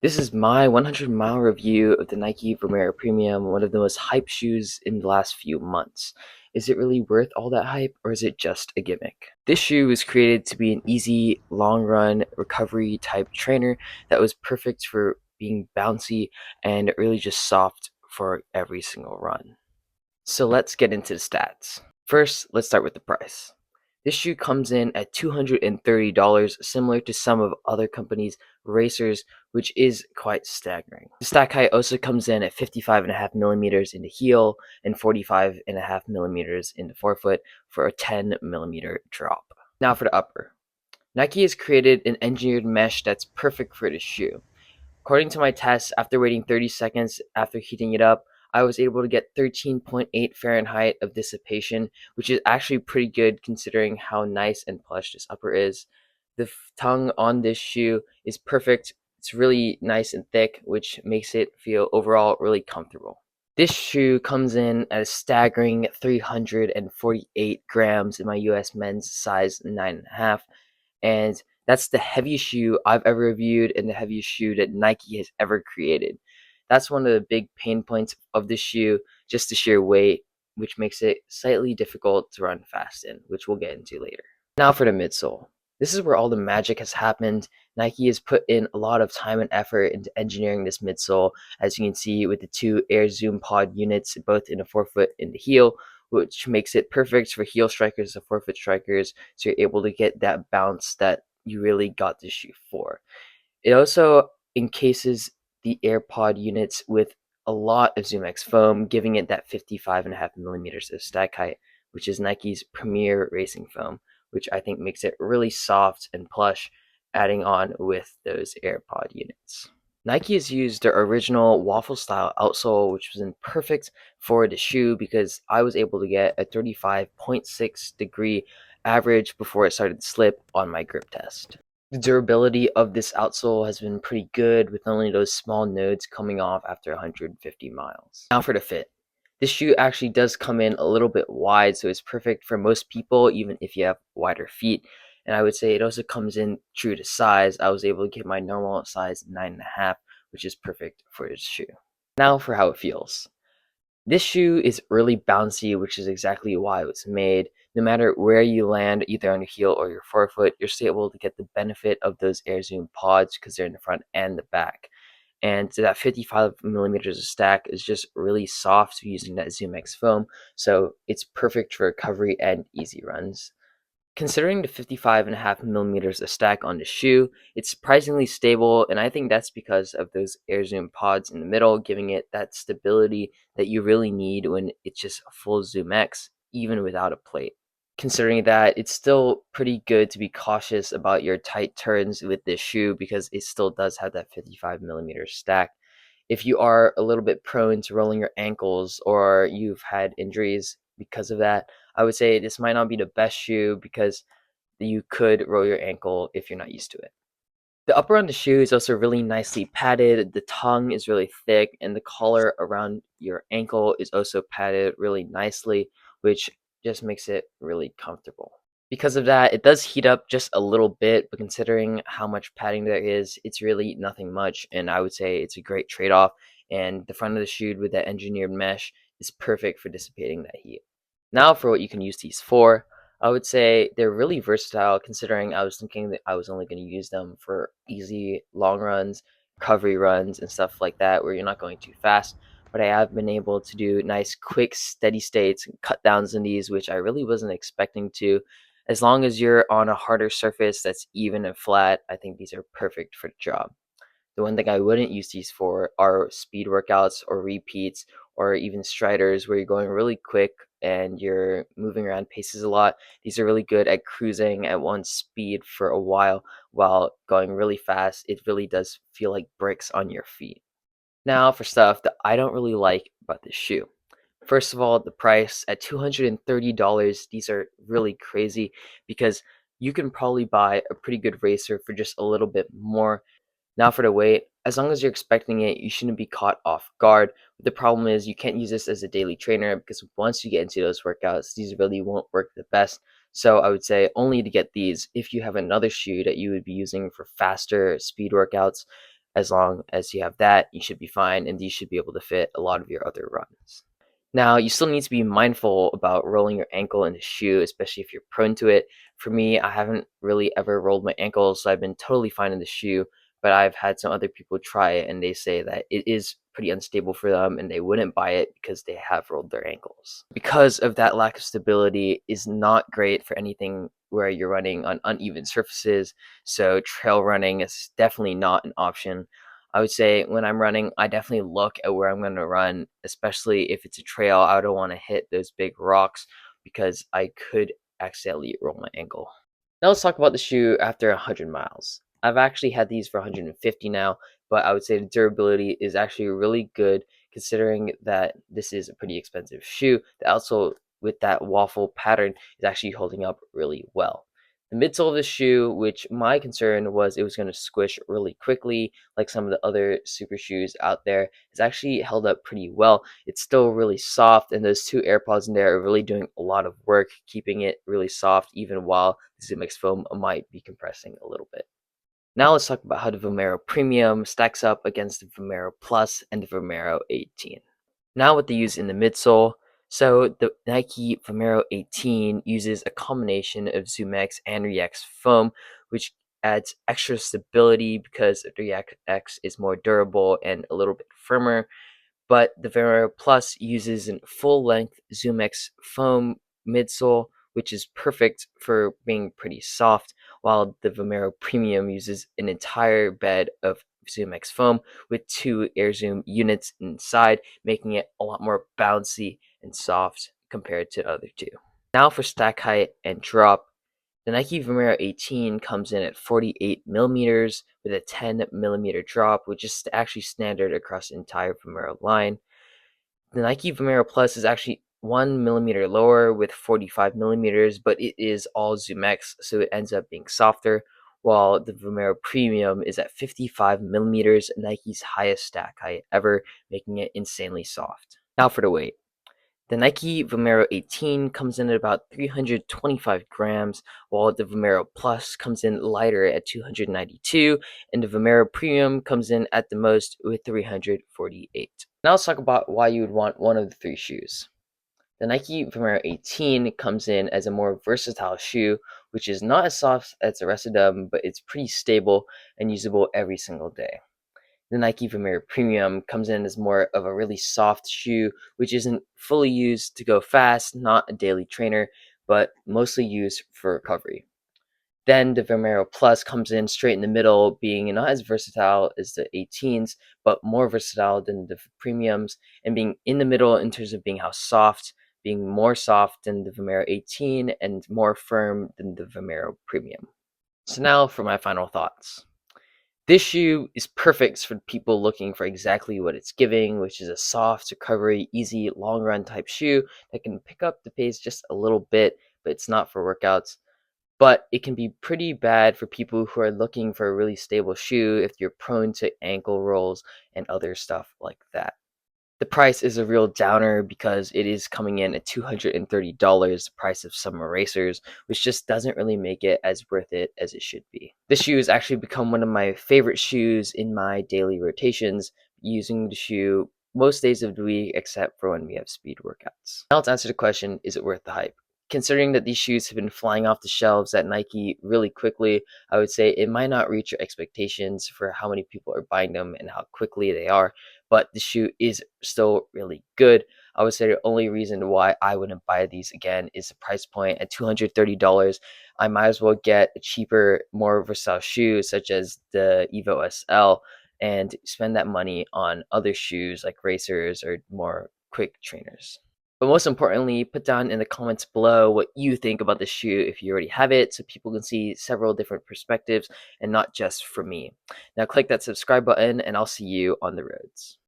This is my 100-mile review of the Nike Vomero Premium, one of the most hyped shoes in the last few months. Is it really worth all that hype, or is it just a gimmick? This shoe was created to be an easy, long-run, recovery-type trainer that was perfect for being bouncy and really just soft for every single run. So let's get into the stats. First, let's start with the price. This shoe comes in at $230, similar to some of other companies' racers, which is quite staggering. The stack height also comes in at 55.5 millimeters in the heel and 45.5 millimeters in the forefoot for a 10 millimeter drop. Now for the upper. Nike has created an engineered mesh that's perfect for this shoe. According to my test, after waiting 30 seconds after heating it up, I was able to get 13.8 Fahrenheit of dissipation, which is actually pretty good considering how nice and plush this upper is. The tongue on this shoe is perfect. It's really nice and thick, which makes it feel overall really comfortable. This shoe comes in at a staggering 348 grams in my US men's size 9.5, and that's the heaviest shoe I've ever reviewed and the heaviest shoe that Nike has ever created. That's one of the big pain points of this shoe, just the sheer weight, which makes it slightly difficult to run fast in, which we'll get into later. Now for the midsole. This is where all the magic has happened. Nike has put in a lot of time and effort into engineering this midsole, as you can see with the two Air Zoom Pod units, both in the forefoot and the heel, which makes it perfect for heel strikers and forefoot strikers, so you're able to get that bounce that you really got this shoe for. It also encases the AirPod units with a lot of ZoomX foam, giving it that 55.5 millimeters of stack height, which is Nike's premier racing foam, which I think makes it really soft and plush, adding on with those AirPod units. Nike has used their original waffle style outsole, which was in perfect for the shoe because I was able to get a 35.6 degree average before it started to slip on my grip test. The durability of this outsole has been pretty good, with only those small nodes coming off after 150 miles. Now for the fit. This shoe actually does come in a little bit wide, so it's perfect for most people, even if you have wider feet. And I would say it also comes in true to size. I was able to get my normal size 9.5, which is perfect for this shoe. Now for how it feels. This shoe is really bouncy, which is exactly why it was made. No matter where you land, either on your heel or your forefoot, you're still able to get the benefit of those Air Zoom pods because they're in the front and the back. And that 55 millimeters of stack is just really soft using that ZoomX foam, so it's perfect for recovery and easy runs. Considering the 55.5 millimeters of stack on the shoe, it's surprisingly stable, and I think that's because of those Air Zoom pods in the middle, giving it that stability that you really need when it's just a full Zoom X, even without a plate. Considering that, it's still pretty good to be cautious about your tight turns with this shoe because it still does have that 55 millimeter stack. If you are a little bit prone to rolling your ankles or you've had injuries because of that, I would say this might not be the best shoe because you could roll your ankle if you're not used to it. The upper on the shoe is also really nicely padded. The tongue is really thick, and the collar around your ankle is also padded really nicely, which just makes it really comfortable. Because of that, it does heat up just a little bit, but considering how much padding there is, it's really nothing much, and I would say it's a great trade-off, and the front of the shoe with that engineered mesh is perfect for dissipating that heat. Now for what you can use these for, I would say they're really versatile considering I was thinking that I was only going to use them for easy long runs, recovery runs, and stuff like that where you're not going too fast. But I have been able to do nice, quick, steady states and cut downs in these, which I really wasn't expecting to. As long as you're on a harder surface that's even and flat, I think these are perfect for the job. The one thing I wouldn't use these for are speed workouts or repeats or even striders where you're going really quick and you're moving around paces a lot. These are really good at cruising at one speed for a while going really fast. It really does feel like bricks on your feet. Now for stuff that I don't really like about this shoe. First of all, the price at $230, these are really crazy because you can probably buy a pretty good racer for just a little bit more. Now for the weight, as long as you're expecting it, you shouldn't be caught off guard. But the problem is you can't use this as a daily trainer because once you get into those workouts, these really won't work the best. So I would say only to get these if you have another shoe that you would be using for faster speed workouts. As long as you have that, you should be fine, and these should be able to fit a lot of your other runs. Now, you still need to be mindful about rolling your ankle in the shoe, especially if you're prone to it. For me, I haven't really ever rolled my ankles, so I've been totally fine in the shoe, but I've had some other people try it and they say that it is pretty unstable for them and they wouldn't buy it because they have rolled their ankles. Because of that lack of stability is not great for anything where you're running on uneven surfaces, so trail running is definitely not an option. I would say when I'm running, I definitely look at where I'm going to run, especially if it's a trail. I don't want to hit those big rocks because I could accidentally roll my ankle. Now let's talk about the shoe after 100 miles. I've actually had these for 150 now, but I would say the durability is actually really good considering that this is a pretty expensive shoe. The outsole with that waffle pattern is actually holding up really well. The midsole of the shoe, which my concern was it was going to squish really quickly, like some of the other super shoes out there, is actually held up pretty well. It's still really soft, and those two AirPods in there are really doing a lot of work, keeping it really soft, even while the ZoomX foam might be compressing a little bit. Now let's talk about how the Vomero Premium stacks up against the Vomero Plus and the Vomero 18. Now what they use in the midsole. So the Nike Vomero 18 uses a combination of ZoomX and React foam, which adds extra stability because React X is more durable and a little bit firmer, but the Vomero Plus uses a full-length ZoomX foam midsole, which is perfect for being pretty soft, while the Vomero Premium uses an entire bed of ZoomX foam with two Air Zoom units inside, making it a lot more bouncy and soft compared to the other two. Now for stack height and drop. The Nike Vomero 18 comes in at 48 millimeters with a 10 millimeter drop, which is actually standard across the entire Vomero line. The Nike Vomero Plus is actually 1 millimeter lower with 45 millimeters, but it is all ZoomX, so it ends up being softer, while the Vomero Premium is at 55 millimeters, Nike's highest stack height ever, making it insanely soft. Now for the weight. The Nike Vomero 18 comes in at about 325 grams, while the Vomero Plus comes in lighter at 292, and the Vomero Premium comes in at the most with 348. Now let's talk about why you would want one of the three shoes. The Nike Vomero 18 comes in as a more versatile shoe, which is not as soft as the rest of them, but it's pretty stable and usable every single day. The Nike Vomero Premium comes in as more of a really soft shoe, which isn't fully used to go fast, not a daily trainer, but mostly used for recovery. Then the Vomero Plus comes in straight in the middle, being not as versatile as the 18s, but more versatile than the premiums, and being in the middle in terms of being how soft, being more soft than the Vomero 18 and more firm than the Vomero Premium. So now for my final thoughts. This shoe is perfect for people looking for exactly what it's giving, which is a soft, recovery, easy, long run type shoe that can pick up the pace just a little bit, but it's not for workouts. But it can be pretty bad for people who are looking for a really stable shoe if you're prone to ankle rolls and other stuff like that. The price is a real downer because it is coming in at $230, the price of some erasers, which just doesn't really make it as worth it as it should be. This shoe has actually become one of my favorite shoes in my daily rotations, using the shoe most days of the week except for when we have speed workouts. Now let's answer the question, is it worth the hype? Considering that these shoes have been flying off the shelves at Nike really quickly, I would say it might not reach your expectations for how many people are buying them and how quickly they are, but the shoe is still really good. I would say the only reason why I wouldn't buy these again is the price point at $230. I might as well get a cheaper, more versatile shoe such as the Evo SL and spend that money on other shoes like racers or more quick trainers. But most importantly, put down in the comments below what you think about the shoe if you already have it, so people can see several different perspectives and not just from me. Now click that subscribe button and I'll see you on the roads.